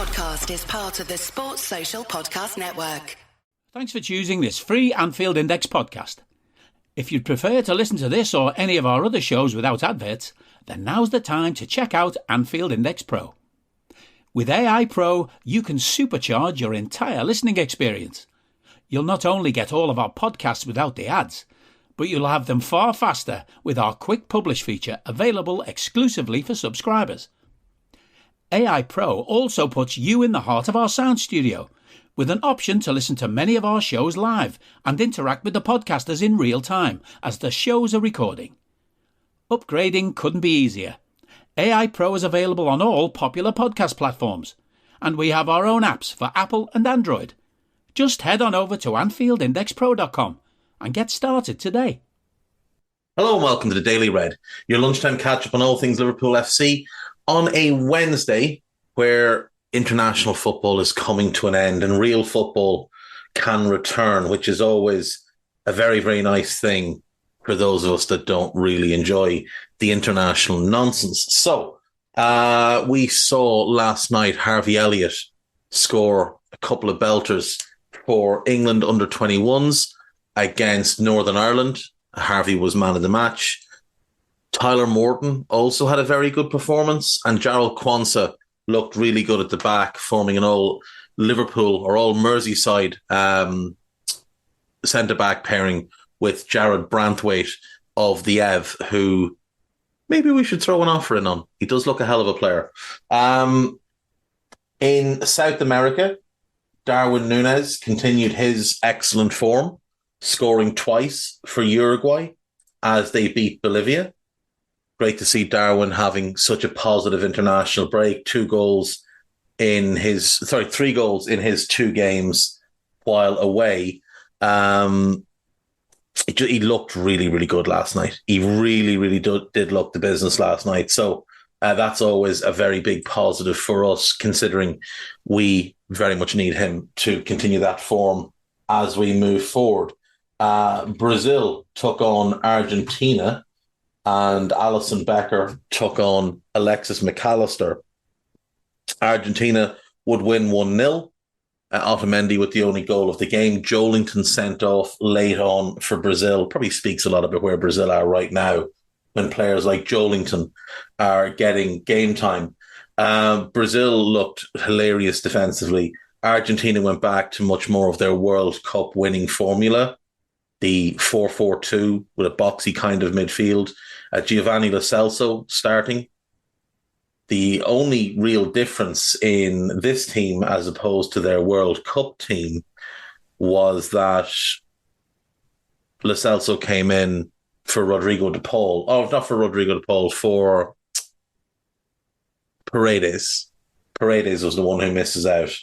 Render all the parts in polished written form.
podcast is part of the Sports Social Podcast Network. Thanks for choosing this free Anfield Index podcast. If you'd prefer to listen to this or any of our other shows without adverts, then now's the time to check out Anfield Index Pro. With AI Pro, you can supercharge your entire listening experience. You'll not only get all of our podcasts without the ads, but you'll have them far faster with our quick publish feature available exclusively for subscribers. AI Pro also puts you in the heart of our sound studio, with an option to listen to many of our shows live and interact with the podcasters in real time as the shows are recording. Upgrading couldn't be easier. AI Pro is available on all popular podcast platforms, and we have our own apps for Apple and Android. Just head on over to AnfieldIndexPro.com and get started today. Hello and welcome to the Daily Red, your lunchtime catch-up on all things Liverpool FC on a Wednesday where international football is coming to an end and real football can return, which is always a very, very nice thing for those of us that don't really enjoy the international nonsense. So, we saw last night Harvey Elliott score a couple of belters for England under-21s against Northern Ireland. Harvey was man of the match. Tyler Morton also had a very good performance, and Jarrell Quansah looked really good at the back, forming an all Liverpool or all Merseyside centre-back pairing with Jared Branthwaite of the Ev, who maybe we should throw an offer in on. He does look a hell of a player. In South America, Darwin Núñez continued his excellent form, scoring twice for Uruguay as they beat Bolivia. Great to see Darwin having such a positive international break. 3 goals in his 2 games while away. He looked really, really good last night. He really, really did look the business last night. So that's always a very big positive for us, considering we very much need him to continue that form as we move forward. Brazil took on Argentina, and Alisson Becker took on Alexis McAllister. Argentina would win 1-0. Otamendi with the only goal of the game. Joelinton sent off late on for Brazil. Probably speaks a lot about where Brazil are right now when players like Joelinton are getting game time. Brazil looked hilarious defensively. Argentina went back to much more of their World Cup winning formula, the 4-4-2 with a boxy kind of midfield. Giovanni Lo Celso starting. The only real difference in this team as opposed to their World Cup team was that Lo Celso came in for Rodrigo de Paul. Oh, not for Rodrigo de Paul, for Paredes. Paredes was the one who misses out.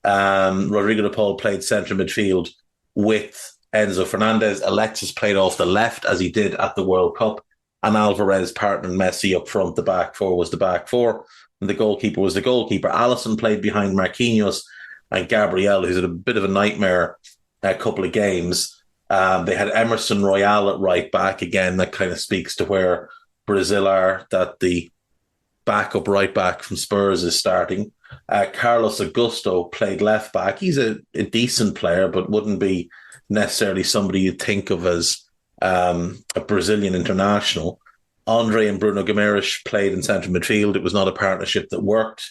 Rodrigo de Paul played centre midfield with Enzo Fernandez. Alexis played off the left as he did at the World Cup. And Alvarez partnered Messi up front. The back four was the back four. And the goalkeeper was the goalkeeper. Alisson played behind Marquinhos and Gabriel, who's had a bit of a nightmare a couple of games. They had Emerson Royale at right back. Again, that kind of speaks to where Brazil are, that the backup right back from Spurs is starting. Carlos Augusto played left back. He's a decent player, but wouldn't be necessarily somebody you'd think of as a Brazilian international. Andre and Bruno Guimaraes played in centre midfield. It was not a partnership that worked.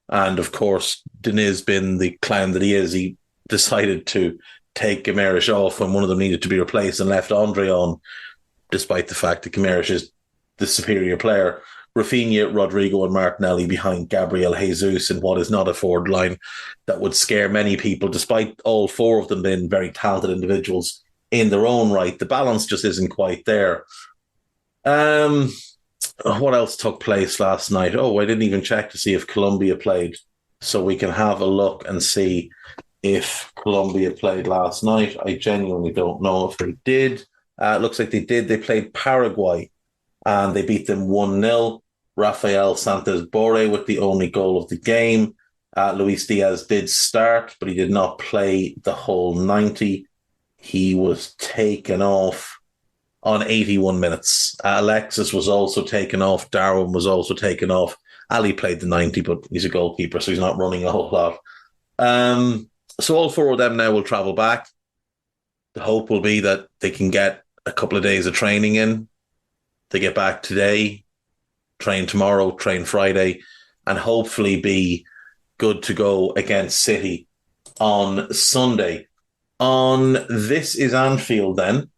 And of course, Diniz, being the clown that he is, he decided to take Guimaraes off when one of them needed to be replaced and left Andre on, despite the fact that Guimaraes is the superior player. Rafinha, Rodrigo and Martinelli behind Gabriel Jesus in what is not a forward line that would scare many people, despite all 4 of them being very talented individuals in their own right. The balance just isn't quite there. What else took place last night? Oh, I didn't even check to see if Colombia played, so we can have a look and see if Colombia played last night. I genuinely don't know if they did. It looks like they did. They played Paraguay and they beat them 1-0. Rafael Santos Borre with the only goal of the game. Luis Diaz did start, but he did not play the whole 90. He was taken off on 81 minutes. Alexis was also taken off. Darwin was also taken off. Ali played the 90, but he's a goalkeeper, so he's not running a whole lot. So all four of them now will travel back. The hope will be that they can get a couple of days of training in. They get back today, train tomorrow, train Friday, and hopefully be good to go against City on Sunday. On This Is Anfield then,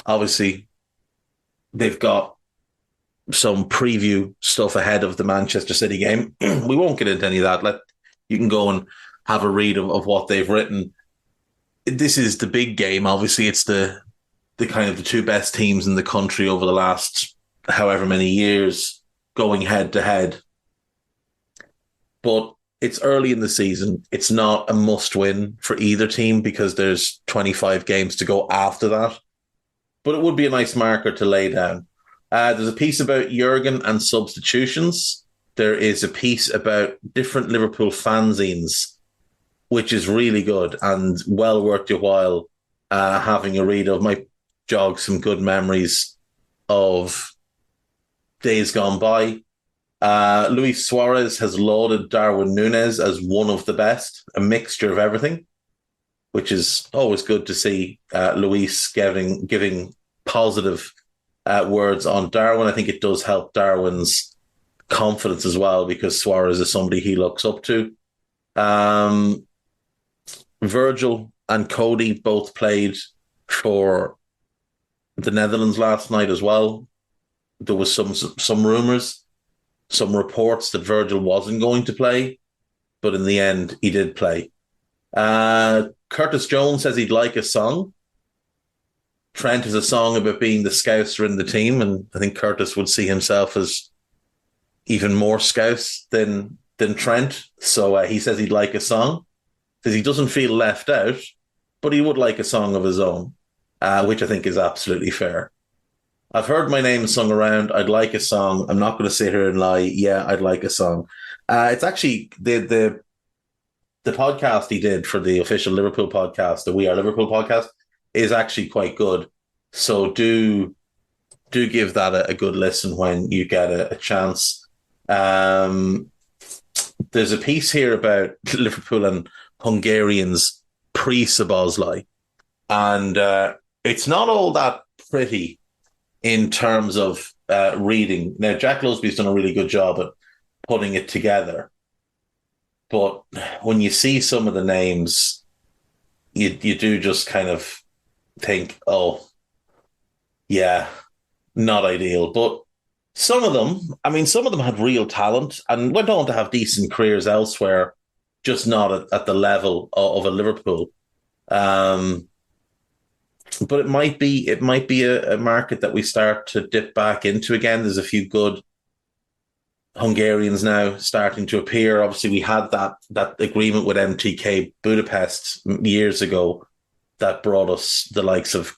obviously they've got some preview stuff ahead of the Manchester City game. We won't get into any of that. You can go and have a read of what they've written. This is the big game. Obviously, it's the kind of the two best teams in the country over the last however many years going head to head. But it's early in the season. It's not a must win for either team because there's 25 games to go after that. But it would be a nice marker to lay down. There's a piece about Jurgen and substitutions. There is a piece about different Liverpool fanzines, which is really good and well worth your while having a read of. Might jog some good memories of days gone by. Luis Suarez has lauded Darwin Núñez as one of the best, a mixture of everything, which is always good to see. Luis giving positive words on Darwin. I think it does help Darwin's confidence as well because Suarez is somebody he looks up to. Virgil and Cody both played for the Netherlands last night as well. There was some rumours, some reports that Virgil wasn't going to play, but in the end, he did play. Curtis Jones says he'd like a song. Trent has a song about being the Scouser in the team, and I think Curtis would see himself as even more Scouse than Trent. So he says he'd like a song. Says he doesn't feel left out, but he would like a song of his own, which I think is absolutely fair. I've heard my name sung around. I'd like a song. I'm not going to sit here and lie. Yeah, I'd like a song. It's actually the podcast he did for the official Liverpool podcast, the We Are Liverpool podcast, is actually quite good. So do give that a good listen when you get a chance. There's a piece here about Liverpool and Hungarians pre-Szoboszlai, and it's not all that pretty in terms of reading. Now, Jack Lusby's done a really good job at putting it together, but when you see some of the names, you do just kind of think, oh, yeah, not ideal. But some of them had real talent and went on to have decent careers elsewhere, just not at the level of a Liverpool. But it might be a market that we start to dip back into again. There's a few good Hungarians now starting to appear. Obviously, we had that agreement with MTK Budapest years ago that brought us the likes of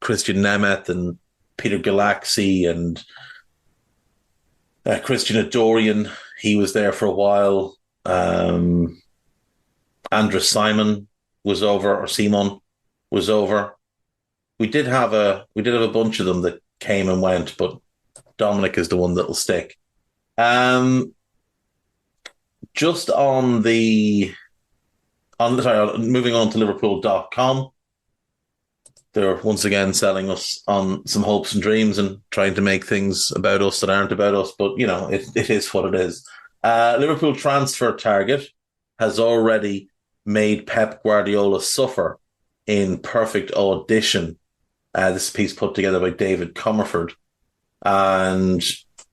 Christian Nemeth and Peter Galaxy and Christian Adorian. He was there for a while. Andres Simon was over, or Simon was over. We did have a bunch of them that came and went, but Dominic is the one that'll stick. Just moving on to Liverpool.com. They're once again selling us on some hopes and dreams and trying to make things about us that aren't about us, but it is what it is. Liverpool transfer target has already made Pep Guardiola suffer in perfect audition. This piece put together by David Comerford. And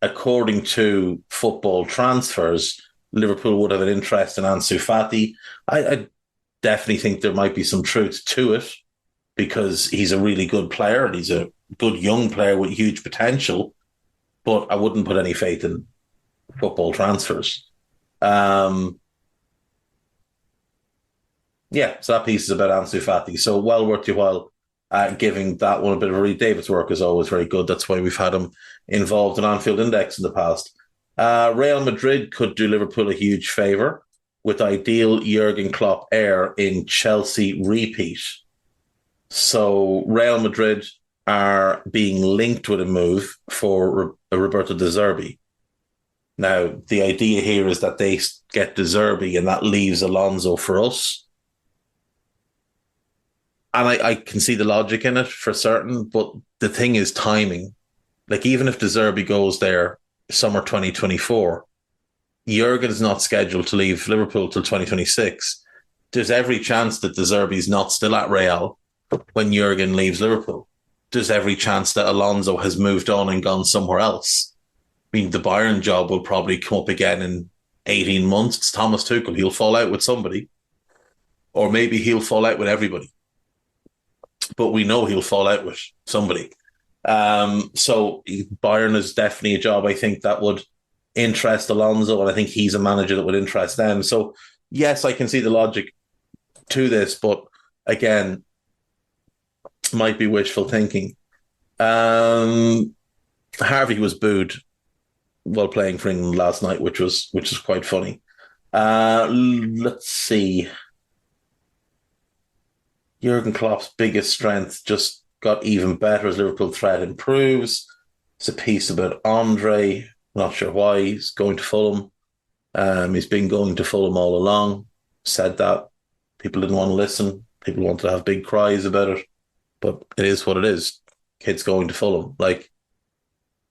according to Football Transfers, Liverpool would have an interest in Ansu Fati. I definitely think there might be some truth to it because he's a really good player and he's a good young player with huge potential, but I wouldn't put any faith in Football Transfers. So that piece is about Ansu Fati. So well worth your while giving that one a bit of a read. David's work is always very good. That's why we've had him involved in Anfield Index in the past. Real Madrid could do Liverpool a huge favour with ideal Jurgen Klopp heir in Chelsea repeat. So Real Madrid are being linked with a move for Roberto De Zerbi. Now, the idea here is that they get De Zerbi and that leaves Alonso for us. And I can see the logic in it for certain, but the thing is timing. Like, even if De Zerbi goes there summer 2024, Jurgen's not scheduled to leave Liverpool till 2026. There's every chance that De Zerbi's not still at Real when Jurgen leaves Liverpool. There's every chance that Alonso has moved on and gone somewhere else. I mean, the Bayern job will probably come up again in 18 months. It's Thomas Tuchel. He'll fall out with somebody. Or maybe he'll fall out with everybody. But we know he'll fall out with somebody. So Bayern is definitely a job, I think, that would interest Alonso, and I think he's a manager that would interest them. So, yes, I can see the logic to this, but again, might be wishful thinking. Harvey was booed while playing for England last night, which was quite funny. Let's see. Jurgen Klopp's biggest strength just got even better as Liverpool threat improves. It's a piece about Andre. Not sure why he's going to Fulham. He's been going to Fulham all along. Said that. People didn't want to listen. People wanted to have big cries about it. But it is what it is. Kid's going to Fulham. Like,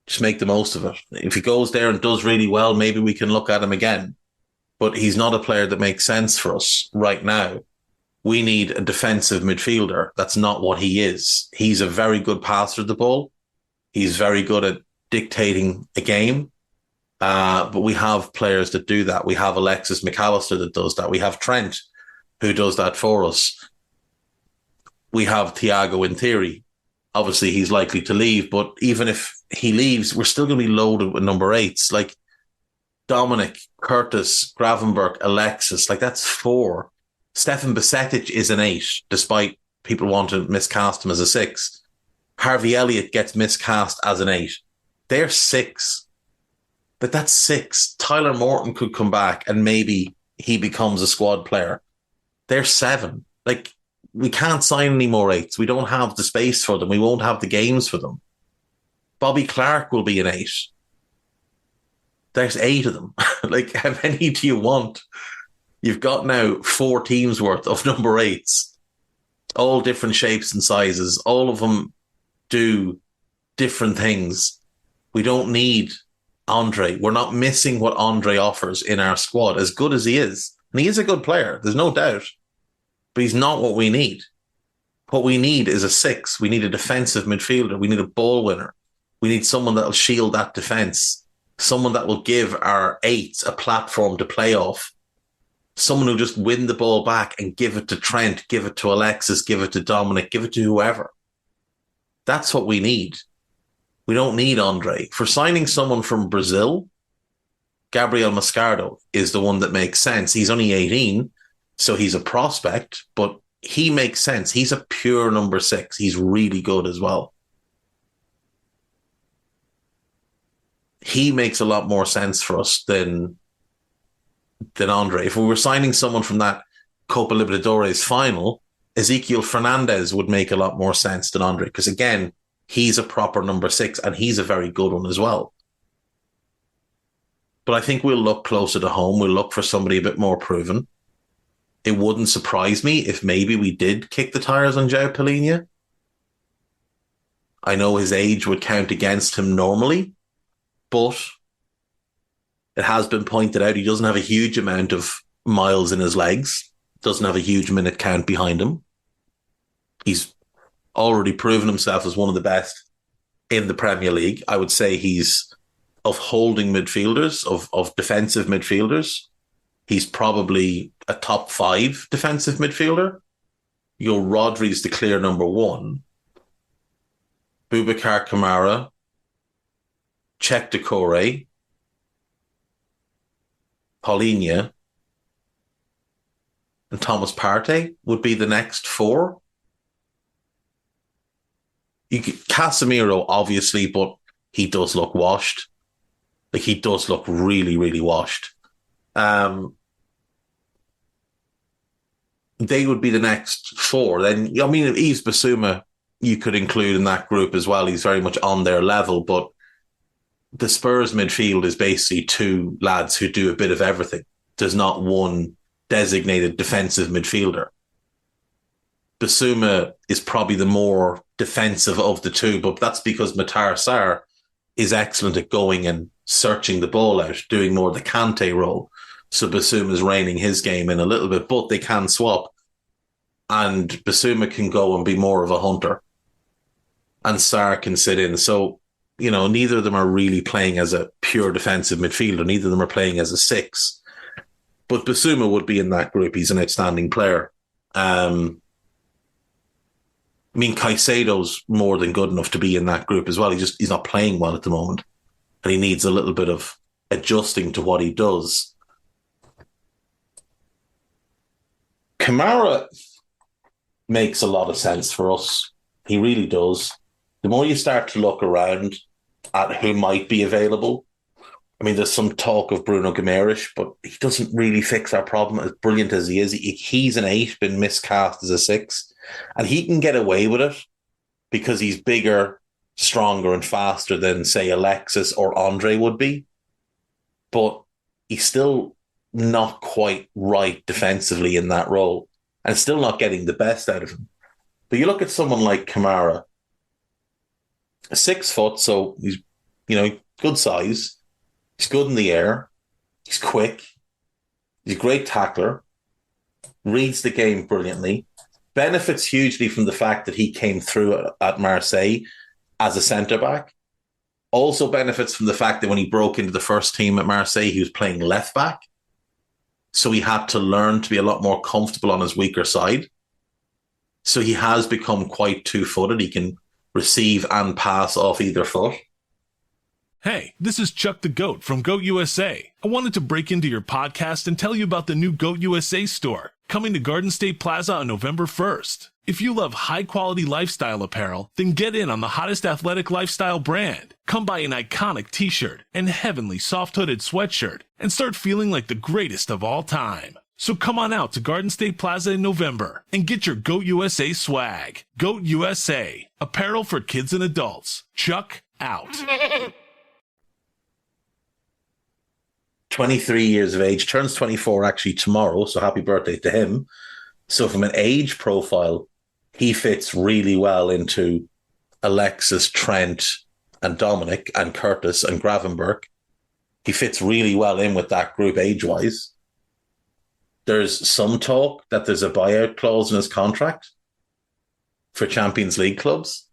just make the most of it. If he goes there and does really well, maybe we can look at him again. But he's not a player that makes sense for us right now. We need a defensive midfielder. That's not what he is. He's a very good passer of the ball. He's very good at dictating a game. But we have players that do that. We have Alexis McAllister that does that. We have Trent who does that for us. We have Thiago in theory. Obviously, he's likely to leave, but even if he leaves, we're still going to be loaded with number 8s. Like Dominic, Curtis, Gravenberch, Alexis. Like, that's 4. Stefan Bajcetic is an 8, despite people want to miscast him as a 6. Harvey Elliott gets miscast as an 8. They're 6. But that's 6. Tyler Morton could come back and maybe he becomes a squad player. They're 7. Like, we can't sign any more 8s. We don't have the space for them. We won't have the games for them. Bobby Clark will be an 8. There's 8 of them. Like, how many do you want? You've got now 4 teams worth of number 8s, all different shapes and sizes. All of them do different things. We don't need Andre. We're not missing what Andre offers in our squad, as good as he is. And he is a good player, there's no doubt. But he's not what we need. What we need is a 6. We need a defensive midfielder. We need a ball winner. We need someone that will shield that defence. Someone that will give our 8s a platform to play off. Someone who'll just win the ball back and give it to Trent, give it to Alexis, give it to Dominic, give it to whoever. That's what we need. We don't need Andre. For signing someone from Brazil, Gabriel Mascardo is the one that makes sense. He's only 18, so he's a prospect, but he makes sense. He's a pure number 6. He's really good as well. He makes a lot more sense for us than Andre. If we were signing someone from that Copa Libertadores final, Ezequiel Fernandez would make a lot more sense than Andre, because again, he's a proper number 6 and he's a very good one as well. But I think we'll look closer to home. We'll look for somebody a bit more proven. It wouldn't surprise me if maybe we did kick the tires on João Palhinha. I know his age would count against him normally, but it has been pointed out he doesn't have a huge amount of miles in his legs, doesn't have a huge minute count behind him. He's already proven himself as one of the best in the Premier League. I would say he's, of holding midfielders, of defensive midfielders, he's probably a top 5 defensive midfielder. Your Rodri's the clear number 1. Boubacar Kamara, Czech Decore, Paulinho, and Thomas Partey would be the next 4. Casemiro, obviously, but he does look washed. Like, he does look really, really washed. They would be the next 4. Then, I mean, Yves Bissouma, you could include in that group as well. He's very much on their level, but the Spurs midfield is basically two lads who do a bit of everything. There's not one designated defensive midfielder. Basuma is probably the more defensive of the two, but that's because Matar Sarr is excellent at going and searching the ball out, doing more of the Kante role. So Basuma is reining his game in a little bit, but they can swap. And Basuma can go and be more of a hunter. And Sarr can sit in. So, neither of them are really playing as a pure defensive midfielder. Neither of them are playing as a six. But Basuma would be in that group. He's an outstanding player. Caicedo's more than good enough to be in that group as well. He's not playing well at the moment. And he needs a little bit of adjusting to what he does. Kamara makes a lot of sense for us. He really does. The more you start to look around at who might be available, there's some talk of Bruno Guimaraes, but he doesn't really fix our problem as brilliant as he is. He's an 8, been miscast as a 6, and he can get away with it because he's bigger, stronger, and faster than, say, Alexis or Andre would be. But he's still not quite right defensively in that role and still not getting the best out of him. But you look at someone like Kamara, 6 foot, so he's, good size. He's good in the air. He's quick. He's a great tackler. Reads the game brilliantly. Benefits hugely from the fact that he came through at Marseille as a centre-back. Also benefits from the fact that when he broke into the first team at Marseille, he was playing left-back. So he had to learn to be a lot more comfortable on his weaker side. So he has become quite two-footed. He can receive and pass off either foot. Hey, this is Chuck the Goat from Goat USA. I wanted to break into your podcast and tell you about the new Goat USA store, coming to Garden State Plaza on November 1st. If you love high-quality lifestyle apparel, then get in on the hottest athletic lifestyle brand. Come buy an iconic t-shirt and heavenly soft-hooded sweatshirt and start feeling like the greatest of all time. So come on out to Garden State Plaza in November and get your Goat USA swag. Goat USA, apparel for kids and adults. Chuck out. 23 years of age, turns 24 actually tomorrow, so happy birthday to him. So from an age profile, he fits really well into Alexis, Trent, and Dominic, and Curtis, and Gravenberch. He fits really well in with that group age-wise. There's some talk that there's a buyout clause in his contract for Champions League clubs.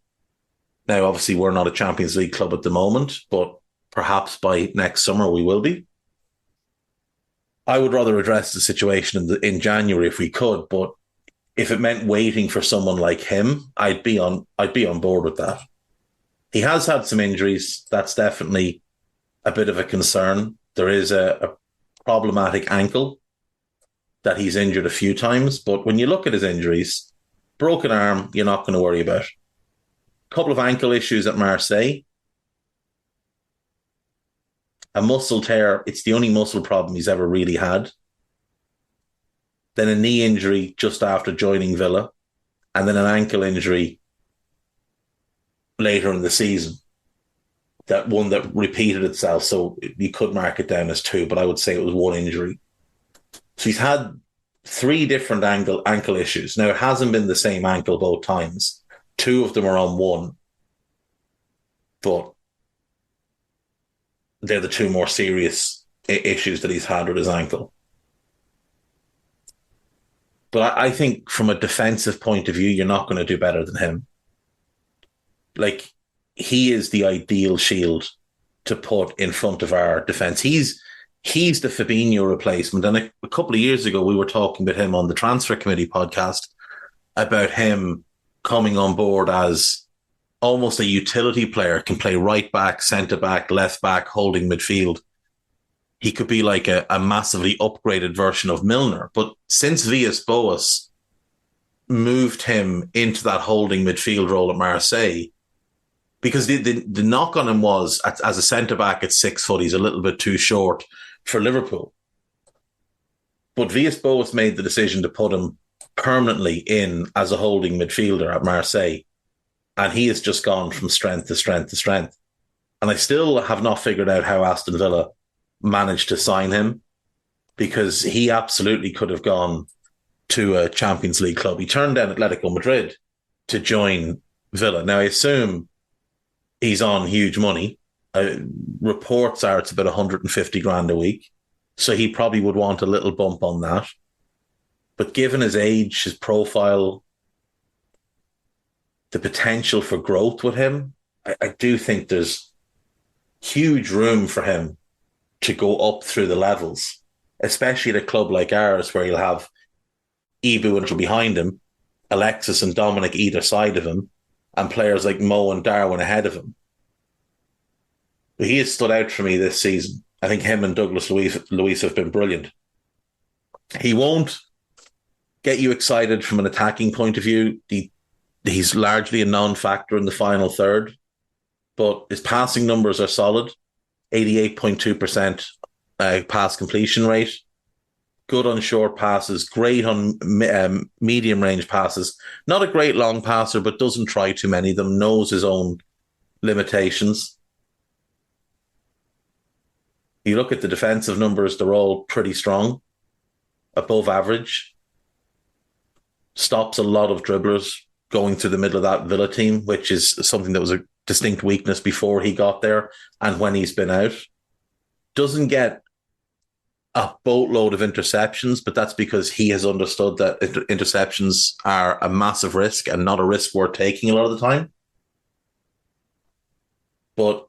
Now, obviously, we're not a Champions League club at the moment, but perhaps by next summer we will be. I would rather address the situation in January if we could, but if it meant waiting for someone like him, I'd be on board with that. He has had some injuries. That's definitely a bit of a concern. There is a problematic ankle that he's injured a few times, but when you look at his injuries, broken arm, you're not going to worry about. A couple of ankle issues at Marseille. A muscle tear, it's the only muscle problem he's ever really had. Then a knee injury just after joining Villa, and then an ankle injury later in the season. That one that repeated itself, so you could mark it down as 2, but I would say it was 1 injury. So he's had 3 different ankle issues. Now, it hasn't been the same ankle both times. 2 of them are on 1. But they're the 2 more serious issues that he's had with his ankle. But I think from a defensive point of view, you're not going to do better than him. Like, he is the ideal shield to put in front of our defence. He's the Fabinho replacement. And a couple of years ago, we were talking with him on the Transfer Committee podcast about him coming on board as almost a utility player, can play right back, centre back, left back, holding midfield. He could be like a massively upgraded version of Milner. But since Villas-Boas moved him into that holding midfield role at Marseille, because the knock on him was, as a centre-back at 6 foot, he's a little bit too short for Liverpool. But Villas-Boas made the decision to put him permanently in as a holding midfielder at Marseille. And he has just gone from strength to strength to strength. And I still have not figured out how Aston Villa managed to sign him, because he absolutely could have gone to a Champions League club. He turned down Atletico Madrid to join Villa. Now, I assume he's on huge money. Reports are it's about 150 grand a week. So he probably would want a little bump on that. But given his age, his profile, the potential for growth with him, I do think there's huge room for him to go up through the levels, especially at a club like ours where you'll have Ibu until behind him, Alexis and Dominic either side of him, and players like Mo and Darwin ahead of him. But he has stood out for me this season. I think him and Douglas Luiz have been brilliant. He won't get you excited from an attacking point of view. He's largely a non-factor in the final third, but his passing numbers are solid. 88.2% pass completion rate. Good on short passes, great on medium range passes. Not a great long passer, but doesn't try too many of them, knows his own limitations. You look at the defensive numbers, they're all pretty strong, above average. Stops a lot of dribblers going through the middle of that Villa team, which is something that was a distinct weakness before he got there and when he's been out. Doesn't get a boatload of interceptions, but that's because he has understood that interceptions are a massive risk and not a risk worth taking a lot of the time. But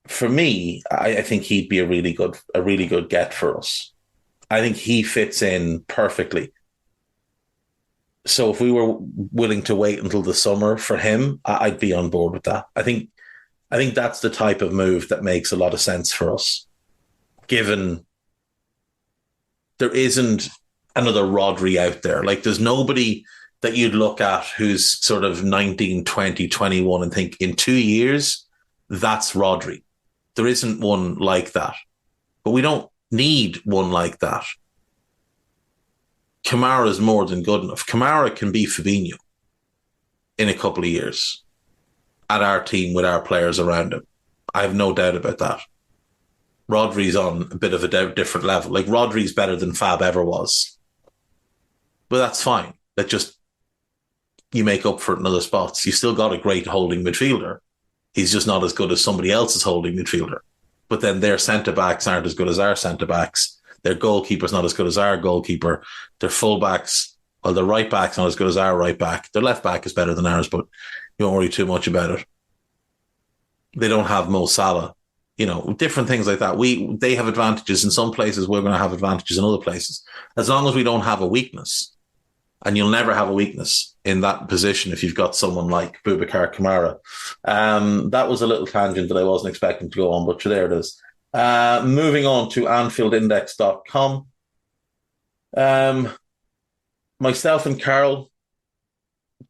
for me, I think he'd be a really good get for us. I think he fits in perfectly. So if we were willing to wait until the summer for him, I'd be on board with that. I think that's the type of move that makes a lot of sense for us, given there isn't another Rodri out there. Like, there's nobody that you'd look at who's sort of 19, 20, 21 and think in 2 years, that's Rodri. There isn't one like that. But we don't need one like that. Kamara is more than good enough. Kamara can be Fabinho in a couple of years at our team with our players around him. I have no doubt about that. Rodri's on a bit of a different level. Like, Rodri's better than Fab ever was. But that's fine. That just, you make up for it in other spots. You still got a great holding midfielder. He's just not as good as somebody else's holding midfielder. But then their centre-backs aren't as good as our centre-backs. Their goalkeeper's not as good as our goalkeeper. Their full-backs, well, their right-back's not as good as our right-back. Their left-back is better than ours, but you don't worry too much about it. They don't have Mo Salah. You know, different things like that. They have advantages in some places. We're going to have advantages in other places. As long as we don't have a weakness, and you'll never have a weakness in that position if you've got someone like Boubacar Kamara. That was a little tangent that I wasn't expecting to go on, but there it is. Moving on to AnfieldIndex.com. Myself and Carl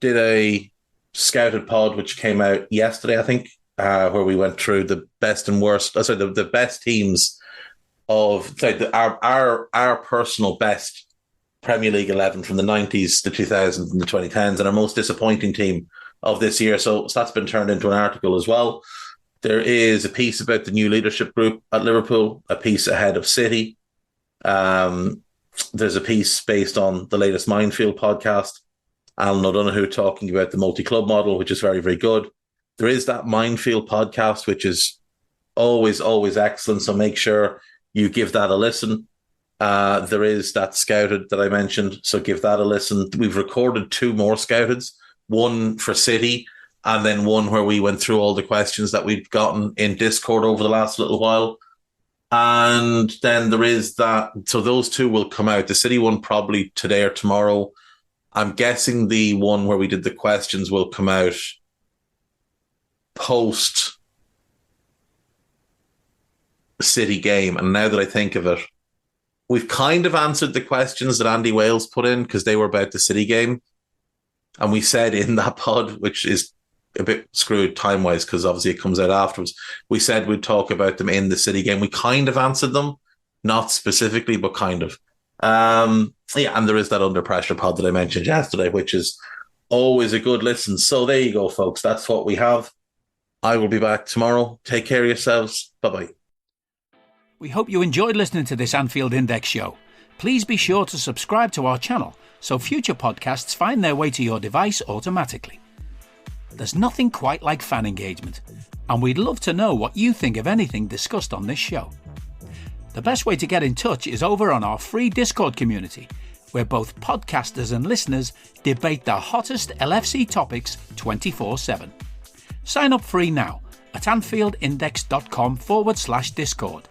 did a scouted pod, which came out yesterday, I think, where we went through the best and worst, the best teams of our personal best Premier League 11 from the 90s, the 2000s and the 2010s, and our most disappointing team of this year. So that's been turned into an article as well. There is a piece about the new leadership group at Liverpool, a piece ahead of City. There's a piece based on the latest Minefield podcast, Alan O'Donoghue talking about the multi-club model, which is very, very good. There is that Minefield podcast, which is always, always excellent. So make sure you give that a listen. There is that Scouted that I mentioned, so give that a listen. We've recorded 2 more Scouteds, one for City and then one where we went through all the questions that we've gotten in Discord over the last little while. And then there is that, so those 2 will come out. The City one probably today or tomorrow. I'm guessing the one where we did the questions will come out post City game. And now that I think of it, we've kind of answered the questions that Andy Wales put in because they were about the City game. And we said in that pod, which is a bit screwed time-wise because obviously it comes out afterwards, we said we'd talk about them in the City game. We kind of answered them, not specifically, but kind of. And there is that Under Pressure pod that I mentioned yesterday, which is always a good listen. So there you go, folks. That's what we have. I will be back tomorrow. Take care of yourselves. Bye-bye. We hope you enjoyed listening to this Anfield Index show. Please be sure to subscribe to our channel so future podcasts find their way to your device automatically. There's nothing quite like fan engagement, and we'd love to know what you think of anything discussed on this show. The best way to get in touch is over on our free Discord community, where both podcasters and listeners debate the hottest LFC topics 24/7. Sign up free now at AnfieldIndex.com/Discord.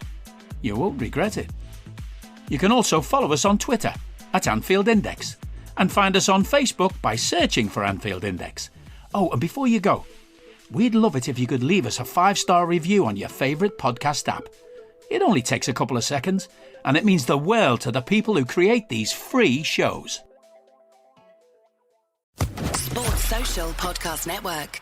You won't regret it. You can also follow us on Twitter at Anfield Index and find us on Facebook by searching for Anfield Index. Oh, and before you go, we'd love it if you could leave us a 5-star review on your favourite podcast app. It only takes a couple of seconds, and it means the world to the people who create these free shows. Sports Social Podcast Network.